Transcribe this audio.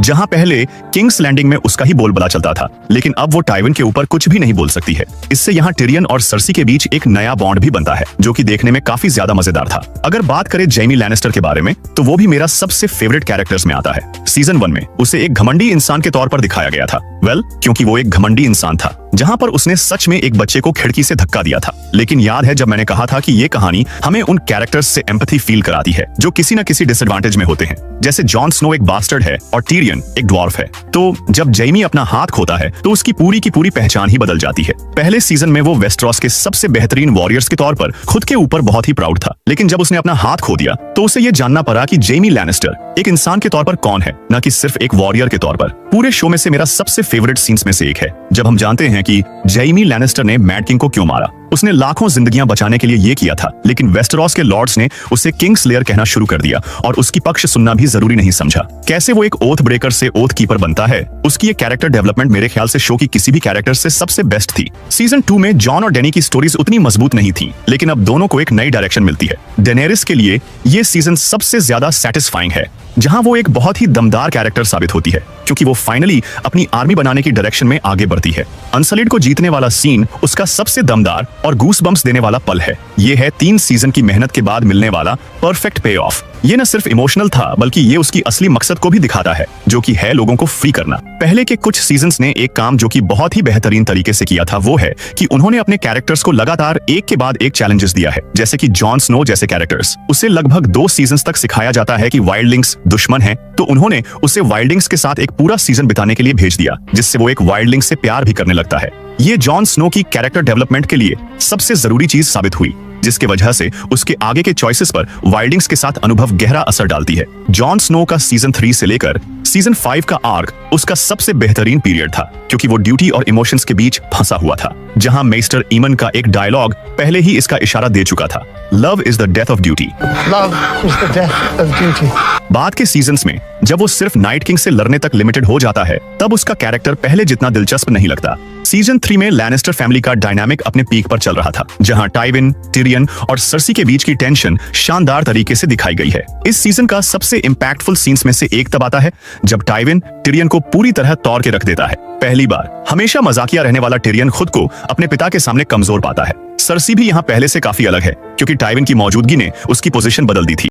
जहां पहले King's Landing में उसका ही बोलबाला चलता था, लेकिन अब वो टाइविन के ऊपर कुछ भी नहीं बोल सकती है। इससे यहाँ टिरियन और सर्सी के बीच एक नया बॉन्ड भी बनता है, जो कि देखने में काफी ज्यादा मजेदार था। अगर बात करें जैमी लैनिस्टर के बारे में, तो वो भी मेरा सबसे फेवरेट कैरेक्टर्स में आता है। सीजन 1 में उसे एक घमंडी इंसान के तौर पर दिखाया गया था। क्योंकि वो एक घमंडी इंसान था, जहां पर उसने सच में एक बच्चे को खिड़की से धक्का दिया था। लेकिन याद है जब मैंने कहा था कि ये कहानी हमें उन कैरेक्टर्स से एम्पैथी फील कराती है जो किसी न किसी डिसएडवांटेज में होते हैं। जैसे जॉन स्नो एक बास्टर्ड है और टिरियन एक ड्वार्फ है, तो जब जैमी अपना हाथ खोता है तो उसकी पूरी की पूरी पहचान ही बदल जाती है। पहले सीजन में वो वेस्टरॉस के सबसे बेहतरीन वॉरियर्स के तौर पर खुद के ऊपर बहुत ही प्राउड था, लेकिन जब उसने अपना हाथ खो दिया तो उसे ये जानना पड़ा कि जैमी लैनिस्टर एक इंसान के तौर पर कौन है, न कि सिर्फ एक वॉरियर के तौर पर। पूरे शो में से मेरा सबसे फेवरेट सीन्स में से एक है जब हम जानते हैं कि जैमी लैनिस्टर ने मैड किंग को क्यों मारा। उसने लाखों जिंदगियां बचाने के लिए ये किया था, लेकिन वेस्टरॉस के लॉर्ड्स ने उसे किंग्स लेयर कहना शुरू कर दिया और उसकी पक्ष सुनना भी जरूरी नहीं समझा। कैसे वो एक ओथ ब्रेकर से ओथ कीपर बनता है, उसकी ये कैरेक्टर डेवलपमेंट मेरे ख्याल से शो की किसी भी कैरेक्टर से सबसे बेस्ट थी। सीजन 2 में जॉन और डेनी की स्टोरीज उतनी मजबूत नहीं थी, लेकिन अब दोनों को एक नई डायरेक्शन मिलती है। डेनेरिस के लिए ये सीजन सबसे ज्यादा सेटिस्फाइंग है, जहां वो एक बहुत ही दमदार कैरेक्टर साबित होती है, क्योंकि वो फाइनली अपनी आर्मी बनाने की डायरेक्शन में आगे बढ़ती है। अनसलिड को जीतने वाला सीन उसका सबसे दमदार और गूसबम्प्स देने वाला पल है। ये है 3 सीजन की मेहनत के बाद मिलने वाला परफेक्ट पे ऑफ। ये न सिर्फ इमोशनल था, बल्कि ये उसकी असली मकसद को भी दिखाता है, जो कि है लोगों को फ्री करना। पहले के कुछ सीजन्स ने एक काम जो कि बहुत ही बेहतरीन तरीके से किया था, वो है कि उन्होंने अपने कैरेक्टर्स को लगातार एक के बाद एक चैलेंजेस दिया है। जैसे कि जॉन स्नो जैसे कैरेक्टर्स, उसे लगभग 2 सीजन्स तक सिखाया जाता है कि वाइल्डलिंग्स दुश्मन है, तो उन्होंने उसे वाइल्डलिंग्स के साथ एक पूरा सीजन बिताने के लिए भेज दिया, जिससे वो एक वाइल्डलिंग से प्यार भी करने लगता है। ये जॉन स्नो की कैरेक्टर डेवलपमेंट के लिए सबसे जरूरी चीज साबित हुई, जिसके वजह से उसके आगे के चॉइसेस पर वाइल्डिंग्स के साथ अनुभव गहरा असर डालती है। जॉन स्नो का सीजन 3 से लेकर सीजन 5 का आर्क उसका सबसे बेहतरीन पीरियड था, क्योंकि वो ड्यूटी और इमोशंस के बीच फंसा हुआ था, जहां मेस्टर ईमन का एक डायलॉग पहले ही इसका इशारा दे चुका था, love is the death of duty. बाद के सीजन्स में जब वो सिर्फ नाइट किंग से लड़ने तक लिमिटेड हो जाता है, तब उसका कैरेक्टर पहले जितना दिलचस्प नहीं लगता। सीजन 3 में लैनिस्टर फैमिली का डायनामिक अपने पीक पर चल रहा था, जहां टाइविन, टिरियन और सर्सी के बीच की टेंशन शानदार तरीके से दिखाई गई है। इस सीजन का सबसे इंपैक्टफुल सीन्स में से एक तब आता है जब टाइविन टिरियन को पूरी तरह तोड़ के रख देता है। पहली बार हमेशा मजाकिया रहने वाला टिरियन खुद को अपने पिता के सामने कमजोर पाता है। सर्सी भी यहाँ पहले से काफी अलग है, क्योंकि टाइविन की मौजूदगी ने उसकी पोजीशन बदल दी थी।